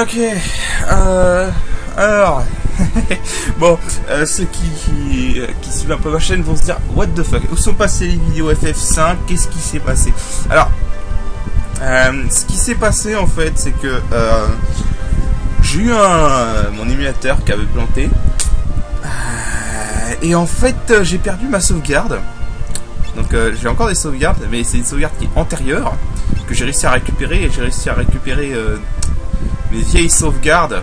Ok, alors, bon, ceux qui suivent un peu ma chaîne vont se dire what the fuck, où sont passées les vidéos FF5, qu'est-ce qui s'est passé? Alors, ce qui s'est passé en fait, c'est que j'ai eu mon émulateur qui avait planté, et en fait j'ai perdu ma sauvegarde. Donc j'ai encore des sauvegardes, mais c'est une sauvegarde qui est antérieure, que j'ai réussi à récupérer, et j'ai réussi à récupérer mes vieilles sauvegardes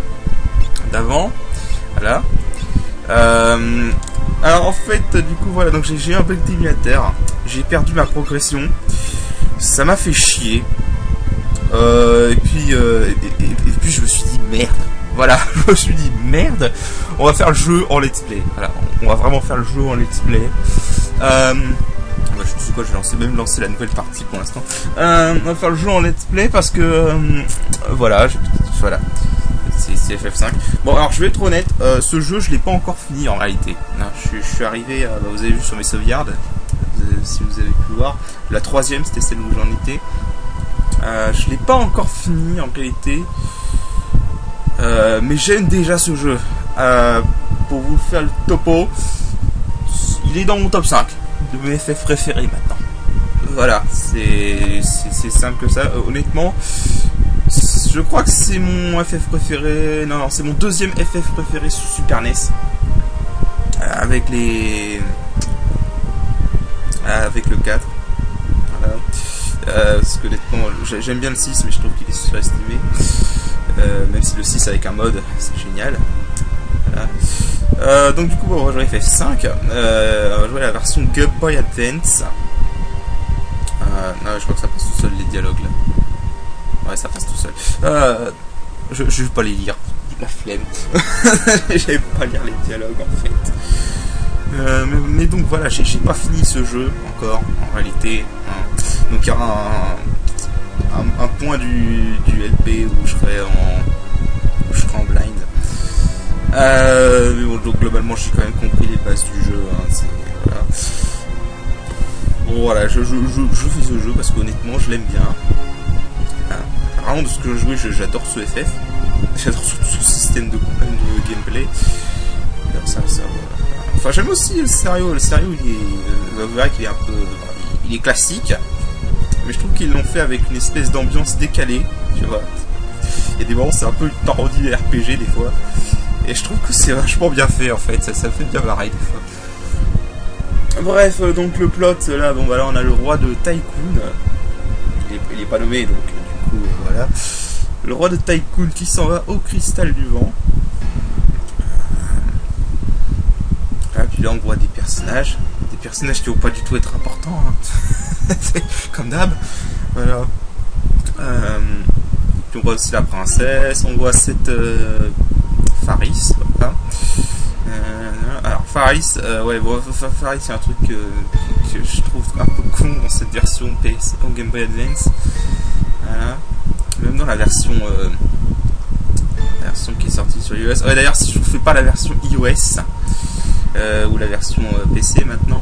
d'avant. Voilà. Alors en fait, du coup voilà, donc j'ai un bug d'émulateur, j'ai perdu ma progression, ça m'a fait chier. Et puis je me suis dit merde. Voilà, je me suis dit merde, on va faire le jeu en let's play. Voilà, on va vraiment faire le jeu en let's play. Je sais quoi, je vais même lancer la nouvelle partie pour l'instant. On va faire le jeu en let's play parce que voilà, c'est FF5. Bon, alors je vais être honnête, ce jeu je l'ai pas encore fini en réalité. Je suis arrivé, vous avez vu sur mes sauvegardes, si vous avez pu voir, la troisième c'était celle où j'en étais. Je l'ai pas encore fini en réalité, mais j'aime déjà ce jeu. Pour vous faire le topo, il est dans mon top 5 de mes FF préférés maintenant. Voilà, c'est simple que ça. Honnêtement, je crois que c'est mon FF préféré. Non, c'est mon deuxième FF préféré sur Super NES. Avec le 4. Voilà. Parce que honnêtement, j'aime bien le 6, mais je trouve qu'il est surestimé. Même si le 6 avec un mode, c'est génial. Voilà. Donc du coup, on va jouer FF5. On va jouer la version Game Boy Advance. Non, je crois que ça passe tout seul les dialogues là. Ouais, ça passe tout seul. Je vais pas les lire. La flemme. J'aime pas lire les dialogues en fait. Mais donc voilà, j'ai pas fini ce jeu encore en réalité. Donc il y aura un point du LP où je serai en blind. Mais bon, donc globalement j'ai quand même compris les bases du jeu. Voilà. Bon voilà, je fais ce jeu parce qu'honnêtement je l'aime bien. Vraiment de ce que je jouais, j'adore ce FF. J'adore surtout ce système de gameplay. Enfin j'aime aussi le scénario. Le scénario vous verrez qu'il est un peu, il est classique. Mais je trouve qu'ils l'ont fait avec une espèce d'ambiance décalée. Tu vois. Il y a des moments c'est un peu une parodie des RPG des fois. Et je trouve que c'est vachement bien fait en fait. Ça fait bien marrer des fois. Bref, donc le plot là, bon voilà, on a le roi de Tycoon. Il est pas nommé donc du coup voilà. Le roi de Tycoon qui s'en va au cristal du vent. Là, puis là on voit des personnages qui vont pas du tout être importants. Hein. Comme d'hab. Voilà. Puis on voit aussi la princesse, on voit cette Faris. Voilà. Alors Faris, ouais, bon, Faris c'est un truc que je trouve un peu con dans cette version PS au Game Boy Advance. Voilà. Même dans la version qui est sortie sur iOS. Ouais, d'ailleurs, si je ne fais pas la version iOS ou la version PC maintenant,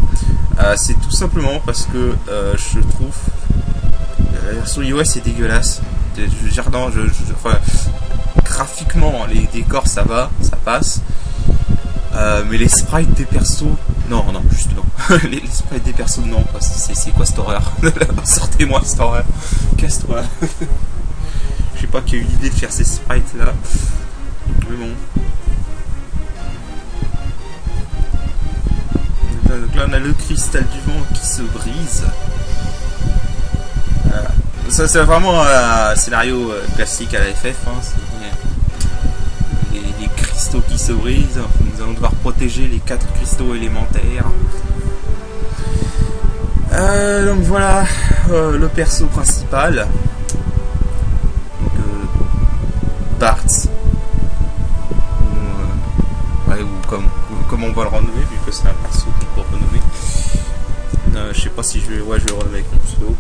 c'est tout simplement parce que je trouve la version iOS est dégueulasse. Je veux dire, non, enfin, graphiquement, les décors ça va, ça passe. Mais les sprites des persos, non, juste non. les sprites des persos, non, quoi. C'est quoi cette horreur? Sortez-moi cette horreur. Casse-toi. Je sais pas qui a eu l'idée de faire ces sprites là. Mais bon. Donc là on a le cristal du vent qui se brise. Voilà. Ça c'est vraiment un scénario classique à la FF. Hein. Les cristaux qui se brisent. Nous allons devoir protéger les 4 cristaux élémentaires. Donc voilà le perso principal. Bart, ouais, ou comme on va le renommer vu que c'est un perso qu'on peut renommer. Je sais pas si je vais le renommer avec mon pseudo.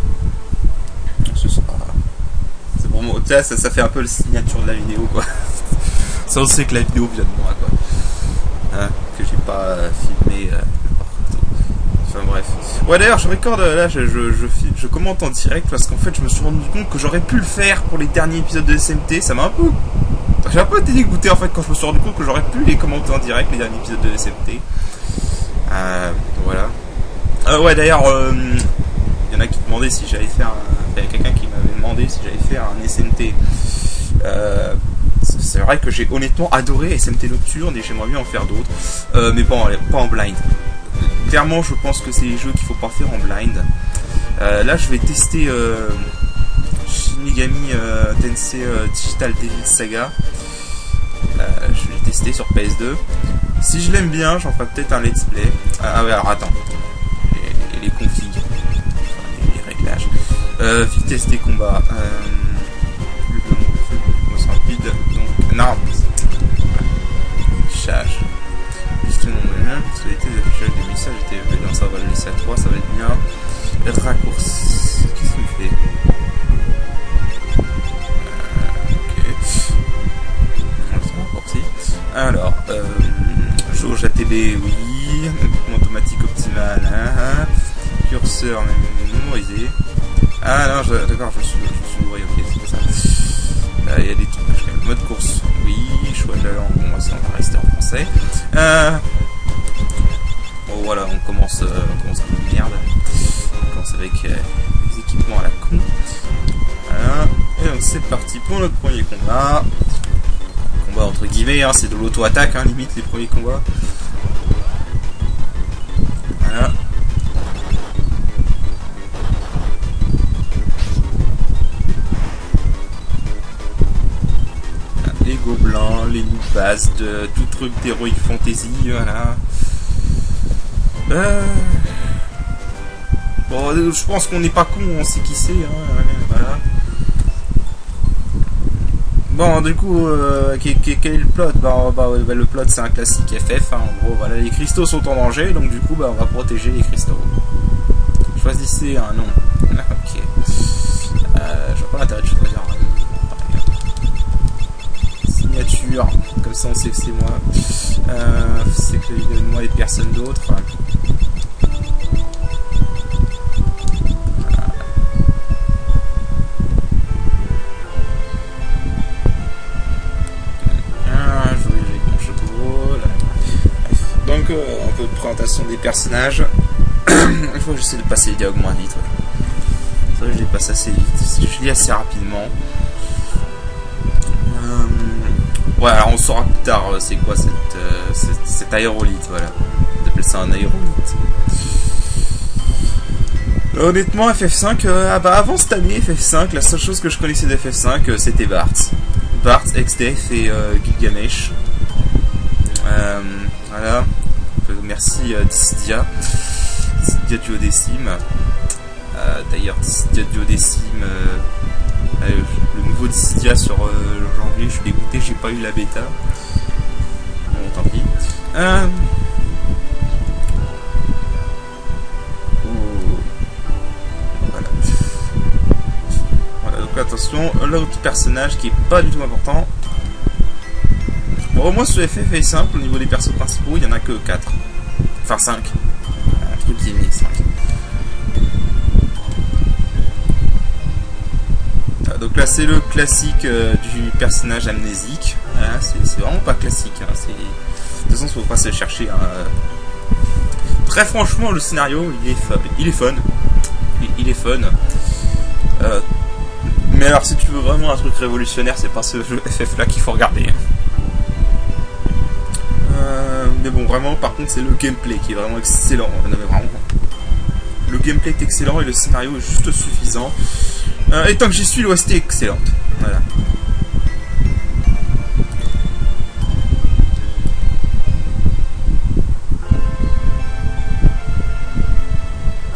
C'est pour moi, ça fait un peu la signature de la vidéo quoi. Ça on sait que la vidéo vient de moi quoi. Hein, que j'ai pas filmé. Enfin bref. Ouais d'ailleurs je recorde là, je commente en direct parce qu'en fait je me suis rendu compte que j'aurais pu le faire pour les derniers épisodes de SMT. Ça m'a un peu J'ai un peu été dégoûté en fait quand je me suis rendu compte que j'aurais pu les commenter en direct les derniers épisodes de SMT. Voilà. Ouais, d'ailleurs, il y en a qui demandaient si j'allais faire. Il y a quelqu'un qui m'avait demandé si j'allais faire un SMT. C'est vrai que j'ai honnêtement adoré SMT Nocturne et j'aimerais bien en faire d'autres. Mais bon, pas en blind. Clairement, je pense que c'est les jeux qu'il faut pas faire en blind. Là, je vais tester Shin Megami Tensei Digital Devil Saga. Je vais tester sur PS2. Si je l'aime bien, j'en ferai peut-être un let's play. Ah ouais, alors attends. Les configs. Les réglages. Vitesse des combats. Rapide. Donc, non. Charge. Juste le nom de même. Actualité des affichages des messages. J'étais dans ça, on va le laisser à 3, ça va être bien. Raccourci. Qu'est-ce qu'il fait? Alors, jauge ATB, oui. Automatique optimale, curseur mémorisé. Ah non, d'accord, je suis bourré, ok, c'est ça. Il y a des trucs, mode course, oui. Choix de la langue, bon, ça on va rester en français. Bon, voilà, on commence comme une merde. On commence avec les équipements à la con. Voilà. Et donc c'est parti pour notre premier combat. Entre guillemets, hein, c'est de l'auto-attaque, hein, limite les premiers combats. Voilà. Les gobelins, les new bases de tout truc d'Heroic Fantasy, voilà. Bon, je pense qu'on n'est pas con, on sait qui c'est, hein, voilà. Bon, du coup, quel est le plot? Le plot, c'est un classique FF. Hein, en gros, voilà, les cristaux sont en danger, donc du coup, on va protéger les cristaux. Choisissez un nom. Ok. Je vois pas l'intérêt de choisir un nom. Signature, comme ça on sait que c'est moi. C'est que moi et personne d'autre. Un peu de présentation des personnages. Il faut que j'essaie de passer les dialogues moins vite. Ouais. C'est vrai que je les passe assez vite. Je lis assez rapidement. Ouais, alors on saura plus tard c'est quoi cet aérolite. Voilà. On appelle ça un aérolite. Honnêtement, FF5, avant cette année, FF5, la seule chose que je connaissais de FF5, c'était Bart. Bart, XDF et Gilgamesh. Voilà. Merci Dissidia Duodécime. D'ailleurs, Dissidia Duodécime, le nouveau Dissidia sur janvier, je suis dégoûté, j'ai pas eu la bêta. Bon, tant pis. Voilà, donc attention, l'autre personnage qui est pas du tout important. Bon, au moins sur FF est simple, au niveau des persos principaux, il n'y en a que 4. Enfin 5. Entre guillemets, 5. Donc là, c'est le classique du personnage amnésique. Voilà, c'est vraiment pas classique. Hein, de toute façon, il ne faut pas se chercher. Hein. Très franchement, le scénario, il est fun. Il est fun. Mais alors, si tu veux vraiment un truc révolutionnaire, c'est pas ce jeu FF là qu'il faut regarder. Mais bon, vraiment, par contre, c'est le gameplay qui est vraiment excellent. Non, mais vraiment, le gameplay est excellent et le scénario est juste suffisant. Et tant que j'y suis, l'OST est excellente. Voilà.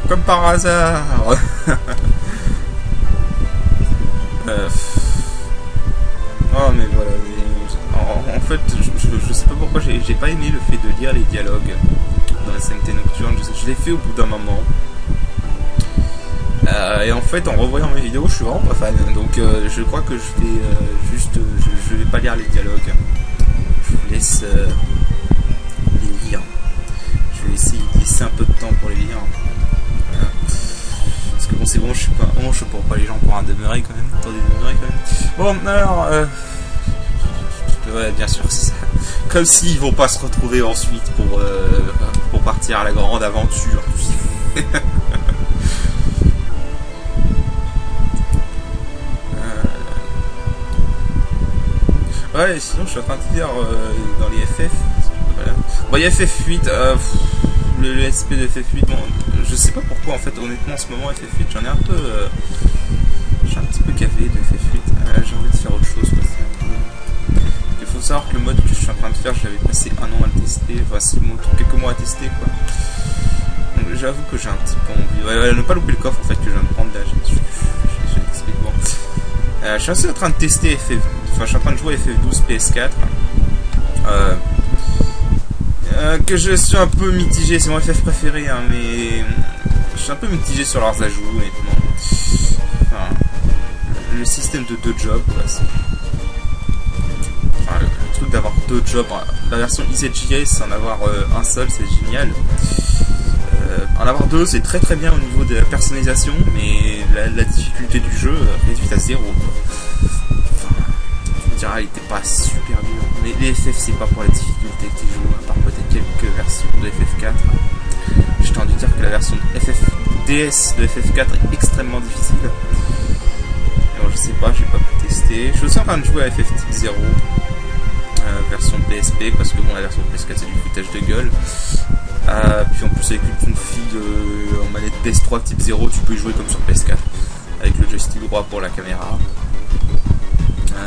Comme par hasard. Oh, mais voilà. En fait, je sais pas pourquoi j'ai pas aimé le fait de lire les dialogues dans la SMT Nocturne. Je l'ai fait au bout d'un moment. Et en fait, en revoyant mes vidéos, je suis vraiment pas fan. Donc, je crois que je vais je vais pas lire les dialogues. Je vous laisse les lire. Je vais essayer de laisser un peu de temps pour les lire. Voilà. Parce que bon, c'est bon, je prends pas les gens pour un demeuré quand même. Attendez, demeuré quand même. Bon, alors. Ouais, bien sûr, c'est ça. Comme s'ils vont pas se retrouver ensuite pour partir à la grande aventure. Ouais, sinon je suis en train de dire dans les FF. Voilà. Bon, il y a FF8, le SP de FF8, bon, je sais pas pourquoi en fait, honnêtement en ce moment FF8, j'en ai un peu. J'ai un petit peu gavé de FF8. J'ai envie de faire autre chose. Il faut savoir que le mode que je suis en train de faire, je l'avais passé un an à le tester, enfin 6 mois, quelques mois à tester quoi. Donc j'avoue que j'ai un petit peu envie. Ouais, ne pas louper le coffre en fait que je viens de prendre là. Je t'explique bon. Je suis aussi en train de tester FF. Enfin, je suis en train de jouer FF12 PS4. Que je suis un peu mitigé, c'est mon FF préféré, hein, mais je suis un peu mitigé sur leurs ajouts, honnêtement. Enfin, le système de 2 jobs, quoi, enfin, le truc d'avoir 2 jobs, la version EasyJS, en avoir un seul, c'est génial. En avoir 2, c'est très très bien au niveau de la personnalisation, mais la difficulté du jeu réduite à 0. Enfin, je dirais, elle était pas super dure. Mais les FF, c'est pas pour la difficulté que tu joues, à part peut-être quelques versions de FF4. J'ai envie de dire que la version DS de FF4 est extrêmement difficile. Alors, je sais pas, j'ai pas pu tester. Je suis aussi en train de jouer à FF Type 0. Version PSP, parce que bon, la version PS4 c'est du foutage de gueule. Puis en plus avec une config en manette PS3 type 0, tu peux y jouer comme sur PS4 avec le joystick droit pour la caméra.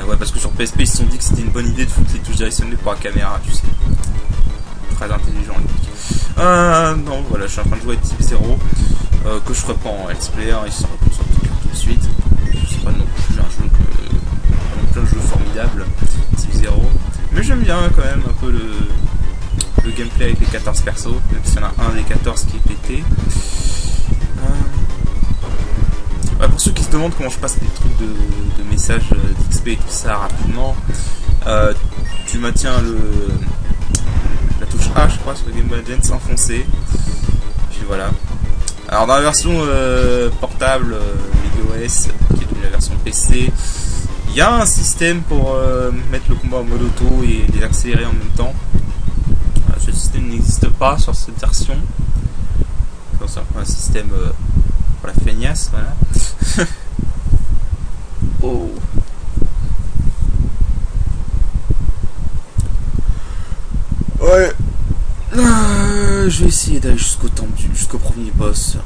Ouais, parce que sur PSP ils se sont dit que c'était une bonne idée de foutre les touches directionnelles pour la caméra, tu sais. Très intelligent. Non, voilà, je suis en train de jouer à type 0 que je ferai pas en let's play, hein, il sera tout de suite. Ce sera non plus un jeu formidable type 0, mais j'aime bien quand même un peu le gameplay avec les 14 persos, même s'il y en a un des 14 qui est pété. Ouais, pour ceux qui se demandent comment je passe les trucs de messages d'XP et tout ça rapidement, tu maintiens la touche A, je crois, sur le Game Boy Advance enfoncée, puis voilà. Alors dans la version portable iOS, qui est la version PC, il y a un système pour mettre le combat en mode auto et les accélérer en même temps. Ce système n'existe pas sur cette version. C'est un système pour la feignasse, voilà. Oh. Ouais. Je vais essayer d'aller jusqu'au premier boss.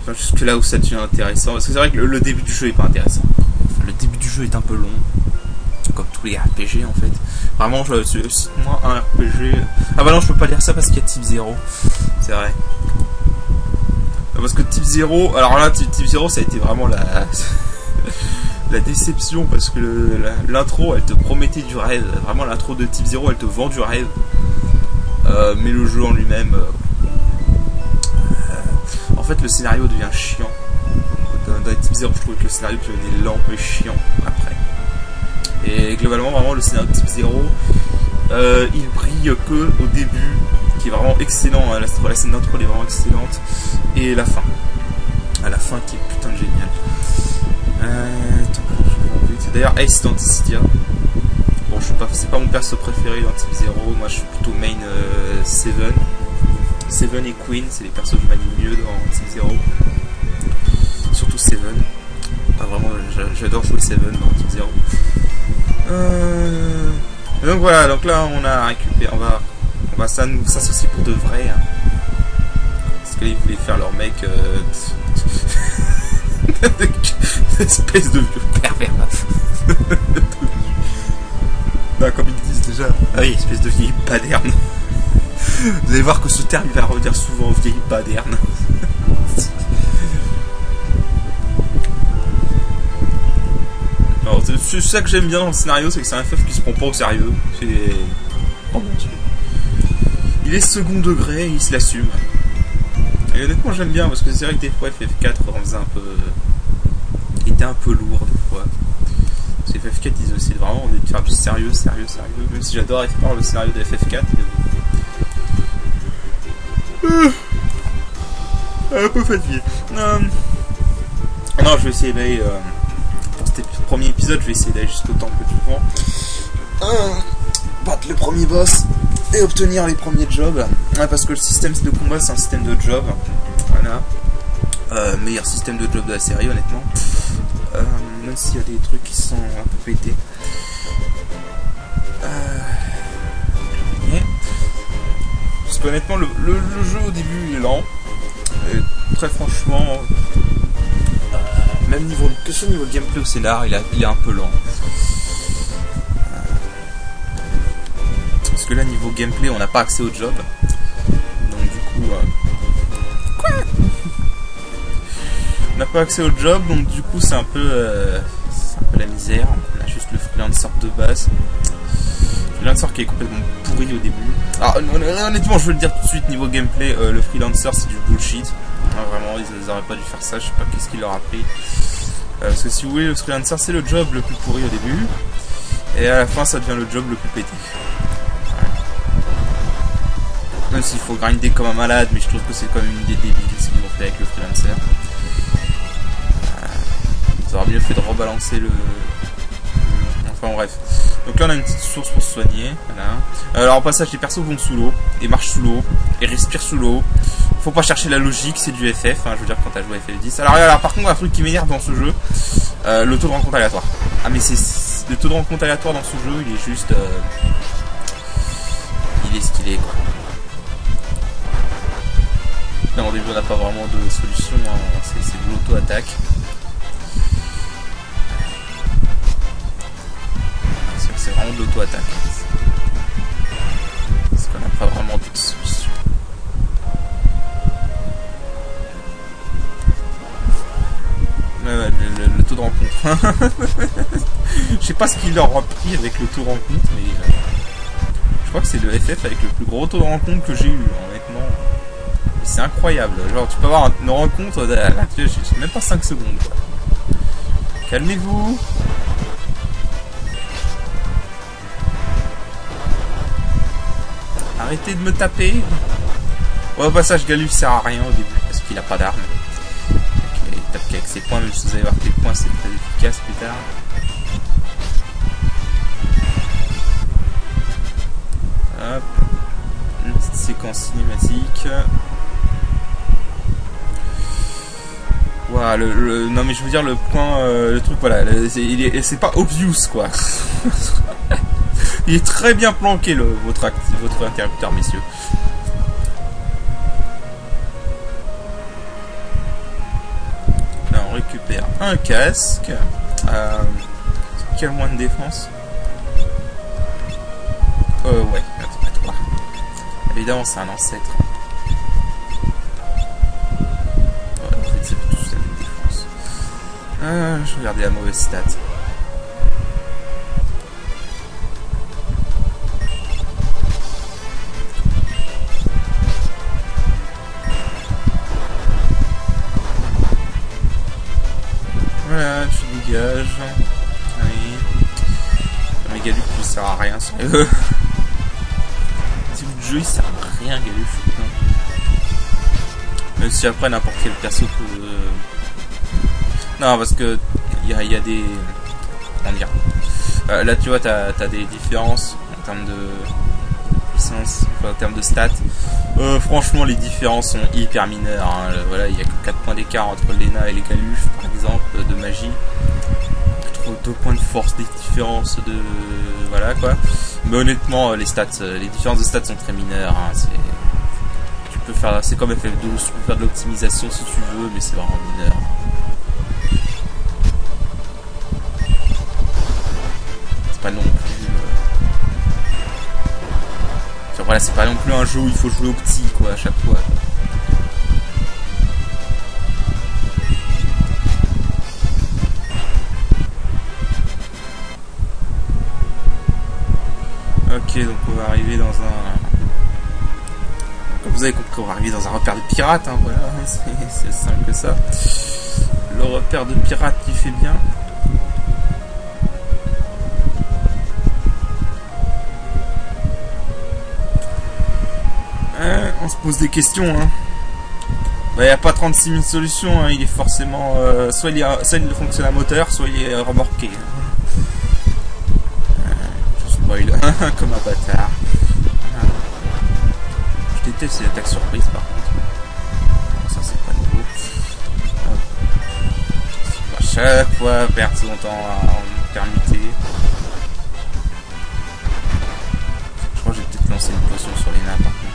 Enfin, jusque là où ça devient intéressant. Parce que c'est vrai que le début du jeu est pas intéressant. Enfin, le début du jeu est un peu long. Comme tous les RPG en fait. Vraiment, cite-moi un RPG. Ah bah non, je peux pas lire ça parce qu'il y a Type 0. C'est vrai. Parce que Type 0, alors là, Type 0, ça a été vraiment la déception. Parce que l'intro, elle te promettait du rêve. Vraiment, l'intro de Type 0, elle te vend du rêve. Mais le jeu en lui-même, en fait, le scénario devient chiant. Dans Type 0, je trouvais que le scénario devenait lent et chiant après. Et globalement, vraiment, le scénario de Type 0, il brille que au début, qui est vraiment excellent. Hein, la scène d'intro elle est vraiment excellente. Et la fin. À la fin qui est putain de génial. C'est d'ailleurs Ace dans Dissidia. Bon, c'est pas mon perso préféré dans Type 0. Moi, je suis plutôt main Seven. Seven et Queen, c'est les persos que je manie mieux dans Type 0. Surtout Seven. Enfin, vraiment, j'adore jouer Seven dans Type 0. Donc voilà, donc là on a récupéré, on va s'associer pour de vrai. Hein. Parce qu'ils voulaient faire leur mec espèce de vieux pervers. Non, comme ils disent déjà. Ah oui, espèce de vieille baderne. Vous allez voir que ce terme il va revenir souvent, vieille baderne. C'est ça que j'aime bien dans le scénario, c'est que c'est un FF qui se prend pas au sérieux. C'est... Oh mon dieu. Il est second degré, il se l'assume. Et honnêtement j'aime bien parce que c'est vrai que des fois FF4 était un peu lourd des fois. Parce que FF4 ils essaient vraiment de faire du sérieux. Même si j'adore le scénario de FF4. Un peu fatigué. Non, je vais essayer d'aller... Pour cet premier épisode, je vais essayer d'aller jusqu'au temple du vent. le premier boss et obtenir les premiers jobs. Ouais, parce que le système de combat c'est un système de job. Voilà. Meilleur système de job de la série honnêtement. Même s'il y a des trucs qui sont un peu pétés. Parce qu'honnêtement le jeu au début il est lent. Et très franchement, même niveau que ce niveau de gameplay au scénar, il est un peu lent. Parce que là niveau gameplay on n'a pas accès au job. Donc du coup on n'a pas accès au job, donc du coup c'est un peu la misère. On a juste le freelancer de base. Le freelancer qui est complètement pourri au début. Alors honnêtement je veux le dire tout de suite, niveau gameplay le freelancer c'est du bullshit. Vraiment ils n'auraient pas dû faire ça, je sais pas qu'est-ce qui leur a pris. Parce que si vous voulez le freelancer c'est le job le plus pourri au début. Et à la fin ça devient le job le plus pété. Même s'il faut grinder comme un malade, mais je trouve que c'est quand même une idée débile ce qu'ils ont fait avec le freelancer. Ça aurait mieux fait de rebalancer le... Enfin bref. Donc là on a une petite source pour se soigner. Voilà. Alors au passage les persos vont sous l'eau, et marchent sous l'eau, et respirent sous l'eau. Faut pas chercher la logique, c'est du FF, hein, je veux dire quand t'as joué à FF10. Alors par contre un truc qui m'énerve dans ce jeu, le taux de rencontre aléatoire. Ah mais c'est le taux de rencontre aléatoire dans ce jeu, il est juste... il est ce qu'il est quoi. Là au début on n'a pas vraiment de solution, hein. C'est de l'auto-attaque. C'est vraiment de l'auto-attaque. Parce qu'on n'a pas vraiment de solution. Le taux de rencontre. Je sais pas ce qu'il leur a pris avec le taux de rencontre, mais je crois que c'est le FF avec le plus gros taux de rencontre que j'ai eu, honnêtement. C'est incroyable. Genre, tu peux avoir une rencontre, j'ai même pas 5 secondes. Quoi. Calmez-vous. Arrêtez de me taper. Ouais, au passage, Galuf sert à rien au début parce qu'il a pas d'arme. Il tape qu'avec ses points, même si vous allez voir que les points c'est très efficace plus tard. Hop. Une petite séquence cinématique. Voilà, non mais je veux dire le point, le truc, voilà, c'est pas obvious quoi. Il est très bien planqué votre interrupteur, messieurs. Là on récupère un casque. Quel moins de défense? Ouais, à toi. Évidemment c'est un ancêtre. Je regardais la mauvaise stat. Voilà, tu dégages. Oui. Le Mégaluf ne sert à rien. Ce jeu il sert à rien, Galuf. Même si après n'importe quel perso peut... Non, parce que il y a des... Comment dire, là tu vois t'as des différences en termes de puissance, en termes de stats. Franchement les différences sont hyper mineures, hein. Voilà, il y a que 4 points d'écart entre Lena et les Galuf par exemple de magie. 2 points de force, des différences de... Voilà quoi. Mais honnêtement les différences de stats sont très mineures, hein. Tu peux faire... C'est comme FF12, tu peux faire de l'optimisation si tu veux, mais c'est vraiment mineur. Pas non plus voilà, c'est pas non plus un jeu où il faut jouer au petit quoi à chaque fois. Ok, donc on va arriver dans un... Comme vous avez compris, on va arriver dans un repère de pirates, hein, voilà, c'est simple que ça. Le repère de pirates qui fait bien. On se pose des questions, hein. Bah, il n'y a pas 36 000 solutions, hein. Il est forcément... soit il fonctionne à moteur, soit il est remorqué. Je sais spoil comme un bâtard. Je déteste ces attaques surprises par contre. Ça c'est pas nouveau. À chaque fois perdre son temps en permuter. Je crois que j'ai peut-être lancé une potion sur les nains par contre.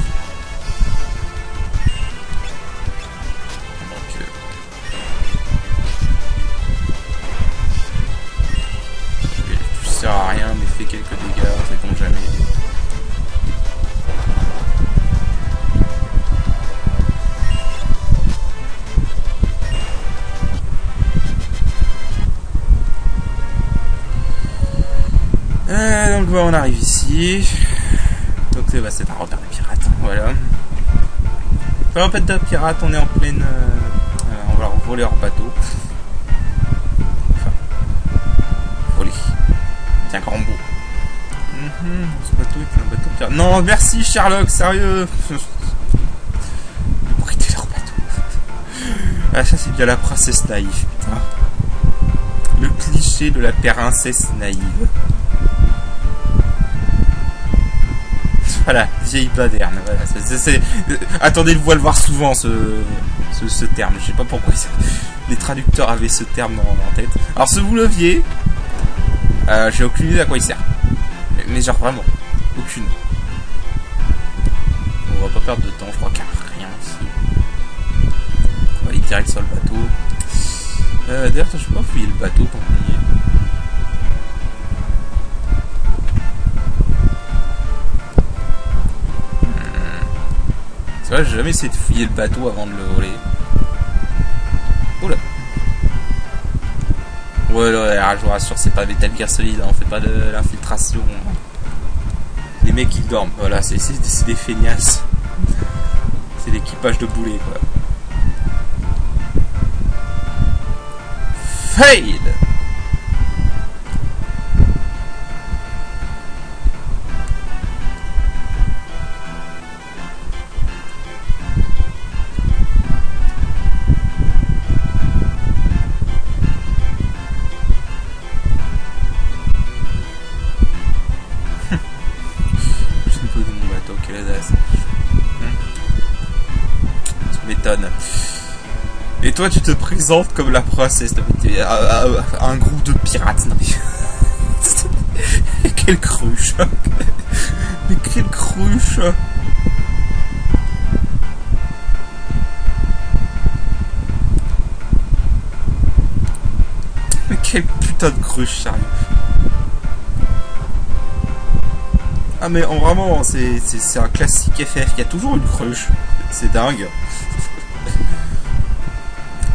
Ça sert à rien mais fait quelques dégâts, ça tombe jamais. Donc voilà, on arrive ici. Donc bah, c'est un repère de pirates, voilà. Un repère de pirates, on est en pleine... on va voler leur bateau. Enfin, voler. C'est un grand mot. Ce bateau est un bateau pirate. Non, merci Sherlock, sérieux. Prêtez leur bateau. Ah, ça c'est bien la princesse naïve, putain. Le cliché de la princesse naïve. Voilà, vieille baderne. Voilà, attendez-vous à le voir souvent ce terme. Je sais pas pourquoi les traducteurs avaient ce terme en tête. Alors ce boulevier, j'ai aucune idée à quoi il sert. Mais genre vraiment, aucune. On va pas perdre de temps, je crois qu'il n'y a rien ici. On va aller direct sur le bateau. D'ailleurs, je peux pas fouiller le bateau tant qu'on y est. C'est vrai, j'ai jamais essayé de fouiller le bateau avant de le voler. Oula. Ouais, là, je vous rassure, c'est pas Metal Gear Solid, hein, on fait pas de l'infiltration. Les mecs ils dorment, voilà, c'est des feignasses. C'est l'équipage de boulet, quoi. Fail! Et toi tu te présentes comme la princesse à un groupe de pirates. Non, mais... Quelle cruche. Mais quelle cruche. Mais quelle putain de cruche, sérieux. Ah mais vraiment c'est un classique FF, il y a toujours une cruche. C'est dingue.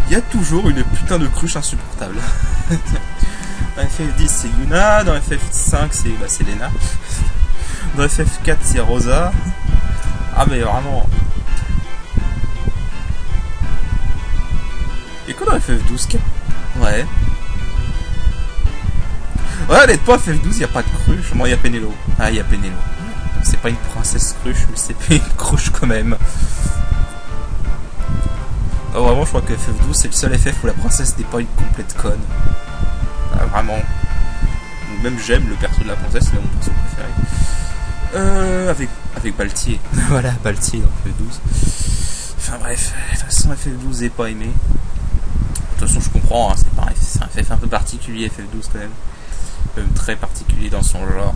Il y a toujours une putain de cruche insupportable. Dans FF10 c'est Yuna, dans FF5 c'est Lena. Dans FF4 c'est Rosa. Ah mais vraiment. Et quoi dans FF12? Ouais. Ouais, honnêtement, FF12 y a pas de cruche. Moi, il y a Pénélope. Ah, il y a Pénélope. C'est pas une princesse cruche, mais c'est une cruche quand même. Oh, vraiment, je crois que FF12 c'est le seul FF où la princesse n'est pas une complète conne. Ah, vraiment. Même j'aime le perso de la princesse, c'est mon perso préféré. Avec Baltier. Voilà, Baltier dans FF12. Enfin bref, de toute façon, FF12 est pas aimé. De toute façon, je comprends, hein, c'est un FF un peu particulier, FF12 quand même. Même très particulier dans son genre.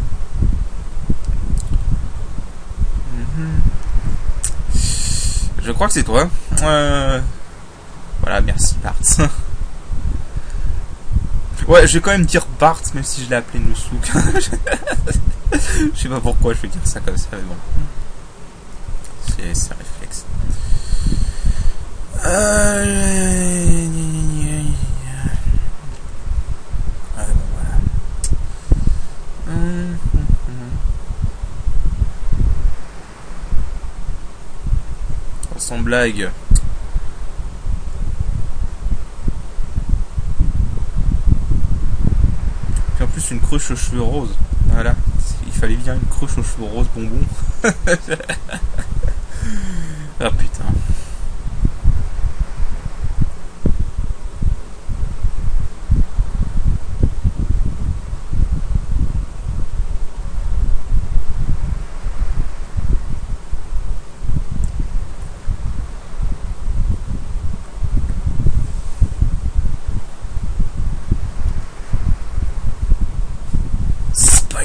Je crois que c'est toi. Voilà, merci Bart. Ouais, je vais quand même dire Bart, même si je l'ai appelé Noussouk. Je sais pas pourquoi je vais dire ça comme ça, mais bon. C'est un réflexe. Sans blague. Puis en plus une cruche aux cheveux roses. Voilà. Il fallait bien une cruche aux cheveux roses bonbons. Ah putain.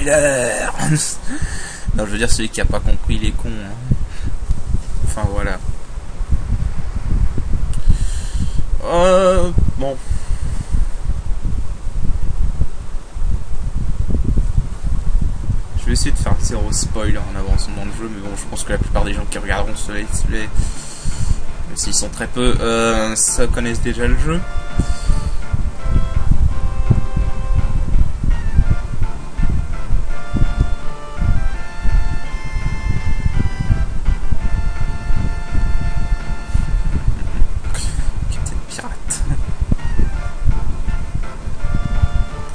spoiler. Non, je veux dire celui qui a pas compris, il est con. Hein. Enfin voilà. Bon. Je vais essayer de faire 0 spoil en avançant dans le jeu, mais bon, je pense que la plupart des gens qui regarderont ce let's play, même s'ils sont très peu, ça connaissent déjà le jeu. Capitaine Pirate.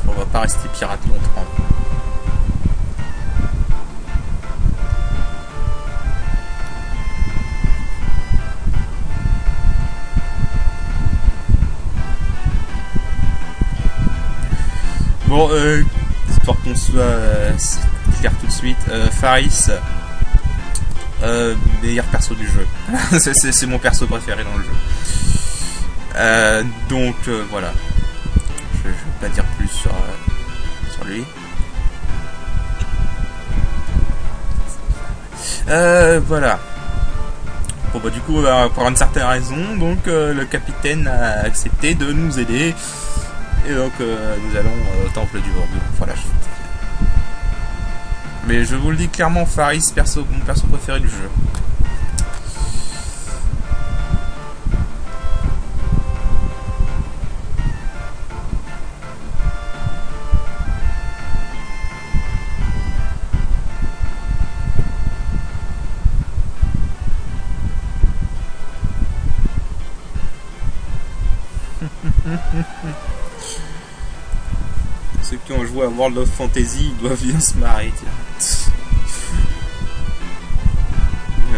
On va pas rester pirate longtemps. Bon, histoire qu'on soit clair tout de suite, Faris, meilleur perso du jeu. c'est mon perso préféré dans le jeu. Donc voilà, je vais pas dire plus sur lui. Voilà. Bon bah du coup, pour une certaine raison, donc le capitaine a accepté de nous aider. Et donc nous allons au temple du vent. Voilà. Mais je vous le dis clairement, Faris, mon perso préféré du jeu. Ceux qui ont joué à World of Fantasy, ils doivent bien se marrer.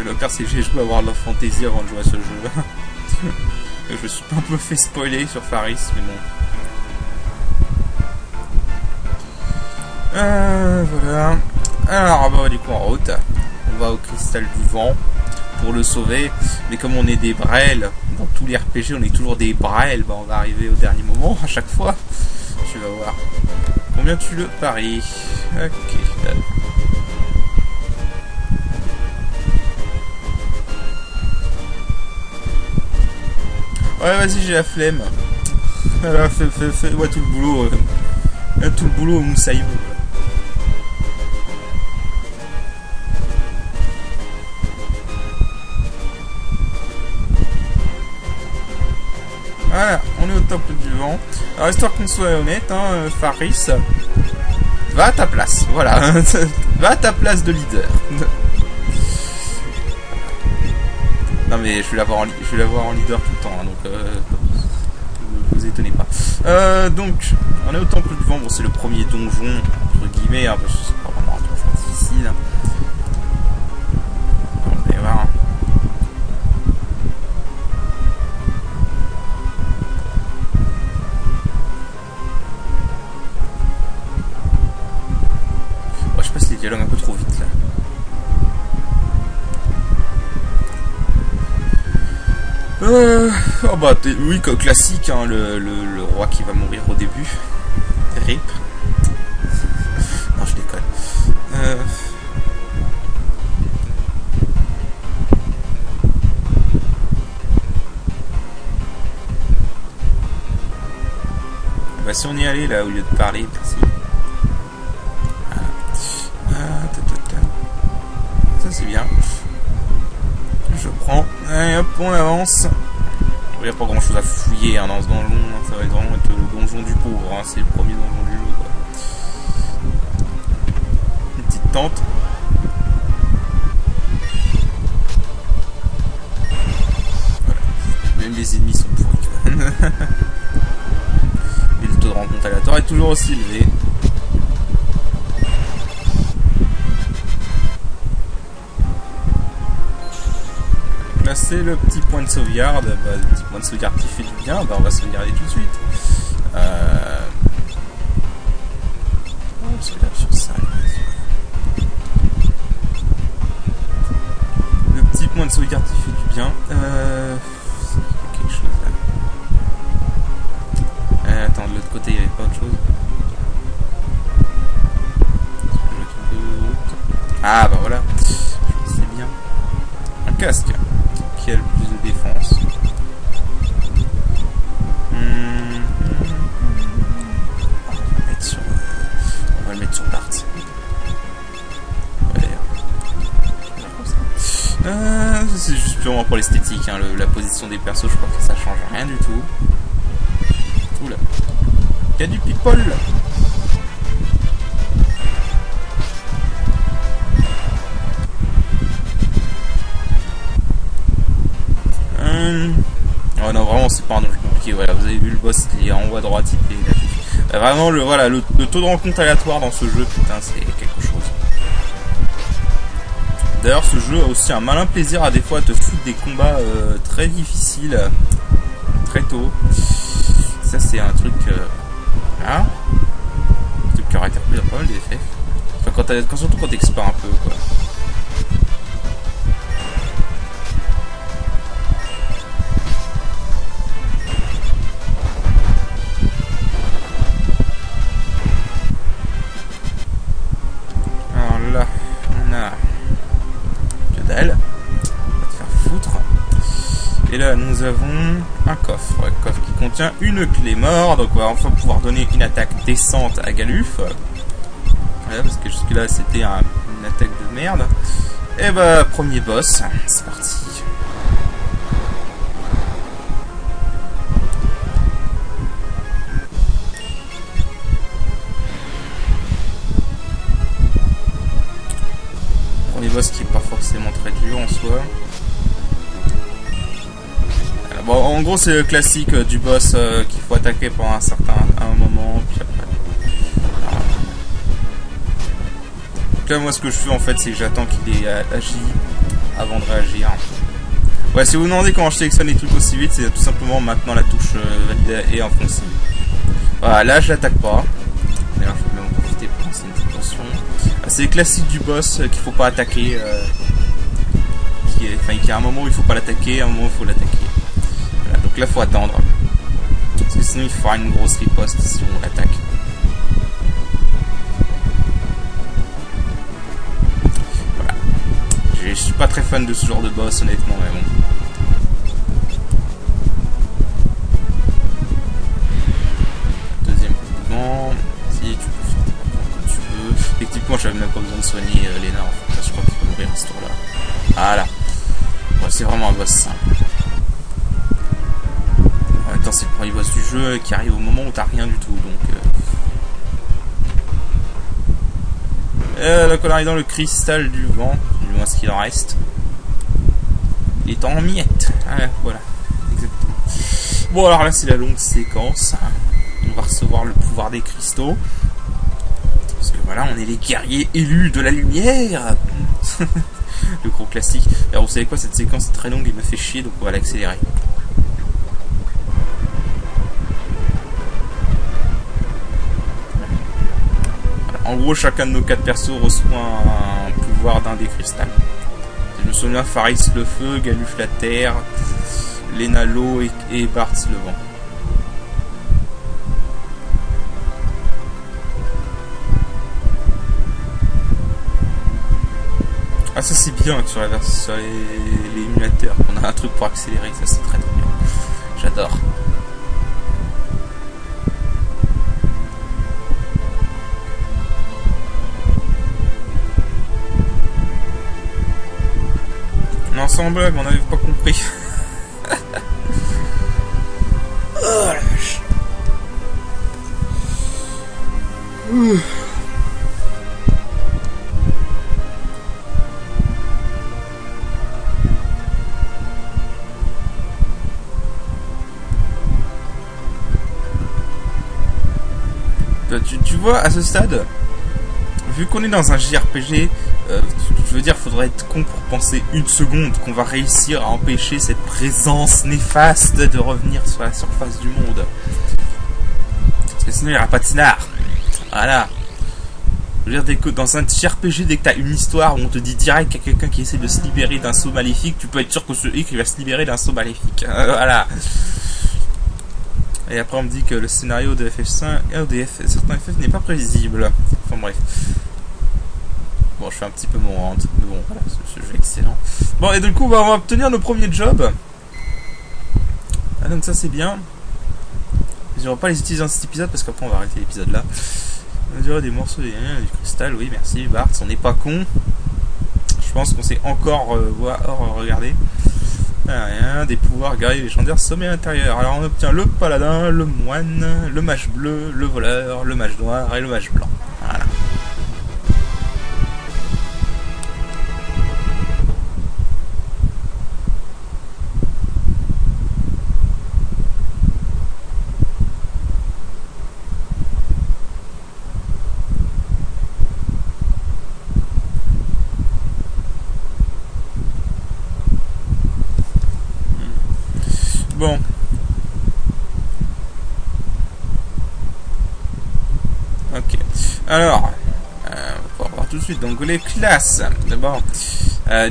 Le pire, c'est que j'ai joué à World of Fantasy avant de jouer à ce jeu. Je me suis un peu fait spoiler sur Faris, mais bon. Voilà. Alors, bah, du coup, en route, on va au cristal du vent pour le sauver. Mais comme on est des brels, dans tous les RPG, on est toujours des brels, bah, on va arriver au dernier moment à chaque fois. Tu vas voir. Combien tu le paries? Ok. Ouais, vas-y, j'ai la flemme. Alors, fais-moi tout le boulot. Tout le boulot au Moussaillon. Voilà, on est au temple du vent. Alors, histoire qu'on soit honnête, hein, Faris, va à ta place, voilà. Va à ta place de leader. Non mais je vais l'avoir en leader tout le temps, hein, donc ne vous étonnez pas. Donc, on est au temple du vent, bon c'est le premier donjon, entre guillemets, hein, parce que c'est pas vraiment un donjon difficile. On va voir. Dialogue un peu trop vite là. Oh bah oui, classique, hein, le roi qui va mourir au début. RIP. Non, je déconne. Bah si on y allait là au lieu de parler, merci. Ça c'est bien. Je prends. Allez hop, on avance. Il n'y a pas grand chose à fouiller hein, dans ce donjon. Hein. Ça va vraiment être le donjon du pauvre. Hein. C'est le premier donjon du jeu. Quoi. Une petite tente. Voilà. Même les ennemis sont pourris. Et le taux de rencontre aléatoire est toujours aussi élevé. C'est le petit point de sauvegarde, bah, le petit point de sauvegarde qui fait du bien, bah, on va sauvegarder tout de suite. On sauvegarde sur ça. Le petit point de sauvegarde qui fait du bien. C'est quelque chose là. Attends, de l'autre côté il n'y avait pas autre chose. Ah bah voilà, c'est bien. Un casque qui a le plus de défense. On va le mettre sur Bart. C'est juste purement pour l'esthétique, hein, la position des persos, je crois que ça change rien du tout. Oula, il y a du people. Oh non, vraiment c'est pas un danger compliqué. Voilà, vous avez vu le boss, il est en haut à droite, il est vraiment le taux de rencontre aléatoire dans ce jeu, putain, c'est quelque chose. D'ailleurs, ce jeu a aussi un malin plaisir à des fois te foutre des combats très difficiles très tôt. Ça, c'est un truc. Hein, un truc qui aurait interpellé pas mal d'effets. Enfin, surtout quand t'expères un peu, quoi. Alors là, on a. Elle va te faire foutre. Et là nous avons un coffre qui contient une clé mort, donc on va enfin pouvoir donner une attaque décente à Galuf. Voilà, parce que jusque là c'était une attaque de merde. Et bah premier boss, c'est parti. Premier boss qui est pas forcément très dur en soi. Bon, en gros, c'est le classique du boss qu'il faut attaquer pendant un moment, puis après. Donc là, moi, ce que je fais en fait, c'est que j'attends qu'il ait agi avant de réagir. Ouais, si vous vous demandez comment je sélectionne les trucs aussi vite, c'est tout simplement maintenant la touche valide et enfoncée. Voilà, là, je l'attaque pas. D'ailleurs, je vais même en profiter pour lancer une petite tension. C'est le classique du boss qu'il faut pas attaquer. Qu'il y a un moment où il faut pas l'attaquer, un moment où il faut l'attaquer. Voilà, donc là faut attendre. Parce que sinon il fera une grosse riposte si on l'attaque. Voilà. Je suis pas très fan de ce genre de boss honnêtement, mais bon. Deuxième mouvement. Si tu peux faire comme tu veux. Effectivement j'avais même pas besoin de soigner Lena en fait. Je crois qu'il peut mourir à ce tour là. Voilà. Bon, c'est vraiment un boss simple. En même temps, c'est le premier boss du jeu qui arrive au moment où t'as rien du tout, donc. Donc on arrive dans le cristal du vent, du moins ce qu'il en reste. Il est en miettes. Ah, voilà, exactement. Bon, alors là, c'est la longue séquence. On va recevoir le pouvoir des cristaux. Parce que voilà, on est les guerriers élus de la lumière. Le gros classique. Alors vous savez quoi, cette séquence est très longue, il me fait chier, donc on va l'accélérer. En gros, chacun de nos 4 persos reçoit un pouvoir d'un des cristals. Je me souviens, Faris le feu, Galuf la terre, Lena l'eau et Bart le vent. Ah, ça c'est bien que sur les émulateurs qu'on a un truc pour accélérer, ça c'est très très bien. J'adore. Non, sans blague, on n'avait pas compris. Oh la vache. Tu vois, à ce stade, vu qu'on est dans un JRPG, je veux dire, faudrait être con pour penser une seconde qu'on va réussir à empêcher cette présence néfaste de revenir sur la surface du monde. Parce que sinon, il n'y aura pas de scénar. Voilà. Je veux dire, dans un JRPG, dès que tu as une histoire où on te dit direct qu'il y a quelqu'un qui essaie de se libérer d'un saut maléfique, tu peux être sûr que celui qui va se libérer d'un saut maléfique. Voilà. Et après on me dit que le scénario de FF5 et certains FF n'est pas prévisible. Enfin bref. Bon, Bon, je fais un petit peu mon rente, mais bon, voilà, ce jeu est excellent. Bon, et du coup, on va obtenir nos premiers jobs. Ah, donc ça, c'est bien. Je ne vais pas les utiliser dans cet épisode, parce qu'après, on va arrêter l'épisode là. On dirait des morceaux, du cristal, oui, merci, Bart, on n'est pas con. Je pense qu'on sait encore regarder. Rien, des pouvoirs guerriers légendaires, sommet intérieur. Alors, on obtient le paladin, le moine, le mage bleu, le voleur, le mage noir et le mage blanc. Voilà. Bon. Ok. Alors, on va voir tout de suite. Donc les classes. D'abord,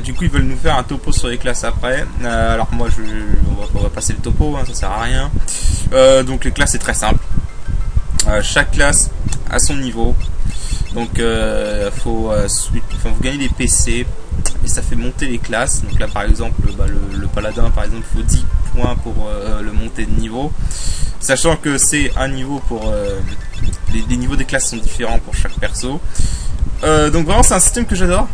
du coup ils veulent nous faire un topo sur les classes après. Alors moi, on va passer le topo, hein, ça sert à rien. Donc les classes c'est très simple. Chaque classe a son niveau. Donc vous gagnez des PC. Et ça fait monter les classes. Donc là par exemple le paladin par exemple il faut 10 points pour le monter de niveau, sachant que c'est un niveau pour les niveaux des classes sont différents pour chaque perso. Donc vraiment c'est un système que j'adore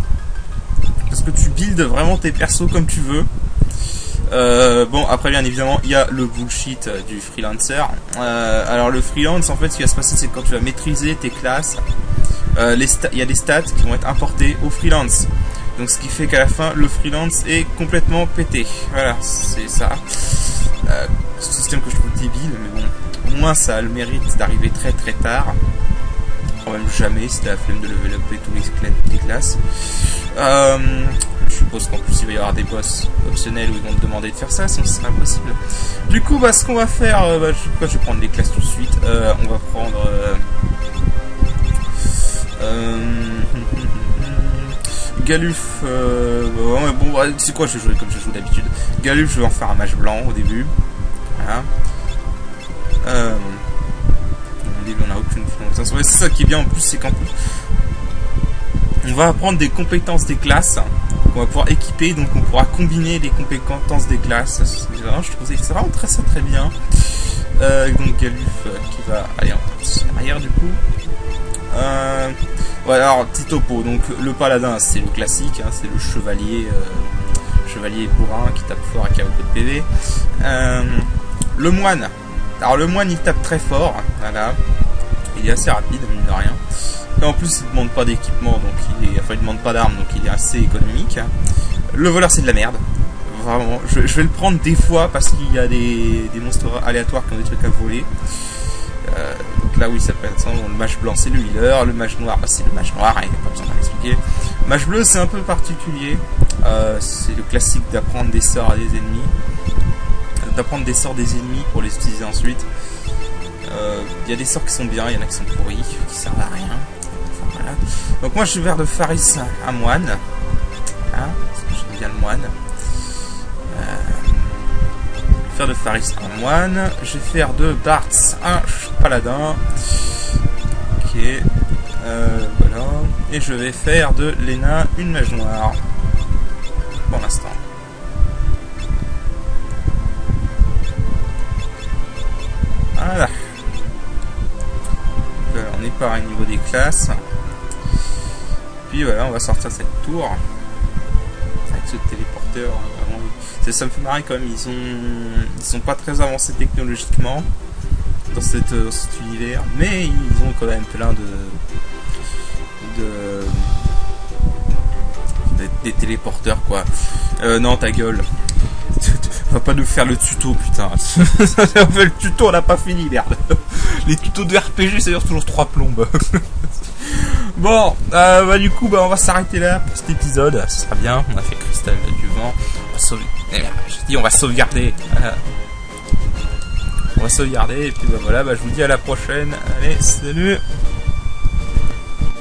parce que tu builds vraiment tes persos comme tu veux. Bon après bien évidemment il y a le bullshit du freelancer. Alors le freelance en fait ce qui va se passer c'est que quand tu vas maîtriser tes classes, il y a des stats qui vont être importés au freelance. Donc ce qui fait qu'à la fin le freelance est complètement pété. Voilà, c'est ça. C'est un système que je trouve débile, mais bon, au moins ça a le mérite d'arriver très très tard. Quand même jamais, c'était la flemme de level up tous les classes. Je suppose qu'en plus il va y avoir des boss optionnels où ils vont te demander de faire ça, sinon ce serait impossible. Du coup, ce qu'on va faire, je vais prendre les classes tout de suite. On va prendre... Galuf, bon, c'est quoi, je vais jouer comme je joue d'habitude. Galuf, je vais en faire un mage blanc au début. Voilà. Au début, on n'a aucune connaissance. Ouais, c'est ça qui est bien en plus, c'est qu'en plus, on va apprendre des compétences des classes qu'on va pouvoir équiper, donc on pourra combiner les compétences des classes. Je trouve que c'est vraiment très bien. Donc Galuf qui va aller en arrière du coup. Voilà, alors petit topo. Donc le paladin c'est le classique, hein, c'est le chevalier bourrin qui tape fort et qui a beaucoup de PV. Le moine, alors le moine il tape très fort, voilà, il est assez rapide mine de rien. Et en plus il ne demande pas d'équipement, donc il demande pas d'armes, donc il est assez économique. Le voleur c'est de la merde. Vraiment, je vais le prendre des fois parce qu'il y a des monstres aléatoires qui ont des trucs à voler. Donc là oui ça peut être ça. Le mage blanc c'est le healer, le mage noir c'est le mage noir, il n'y a pas besoin d'en expliquer. Mage bleu c'est un peu particulier, c'est le classique d'apprendre des sorts à des ennemis, pour les utiliser ensuite. Il y a des sorts qui sont bien, il y en a qui sont pourris, qui servent à rien. Enfin, voilà. Donc moi je vais faire de Faris un moine, hein, parce que j'aime bien le moine. Faire de Faris un moine, je vais faire de Bart un paladin, ok, voilà, et je vais faire de Lena une mage noire, pour l'instant. Voilà. Donc, on est pareil au niveau des classes, puis voilà, on va sortir cette tour, avec ce téléporteur, vraiment. Ça me fait marrer quand même, ils sont pas très avancés technologiquement dans cet univers, mais ils ont quand même plein des téléporteurs quoi. Non ta gueule, va pas nous faire le tuto putain. Le tuto on n'a pas fini merde. Les tutos de RPG ça dure toujours 3 plombes. Bon, du coup, on va s'arrêter là pour cet épisode. Ce sera bien. On a fait Cristal du Vent. On va sauvegarder. On va sauvegarder. Et puis voilà, je vous dis à la prochaine. Allez, salut.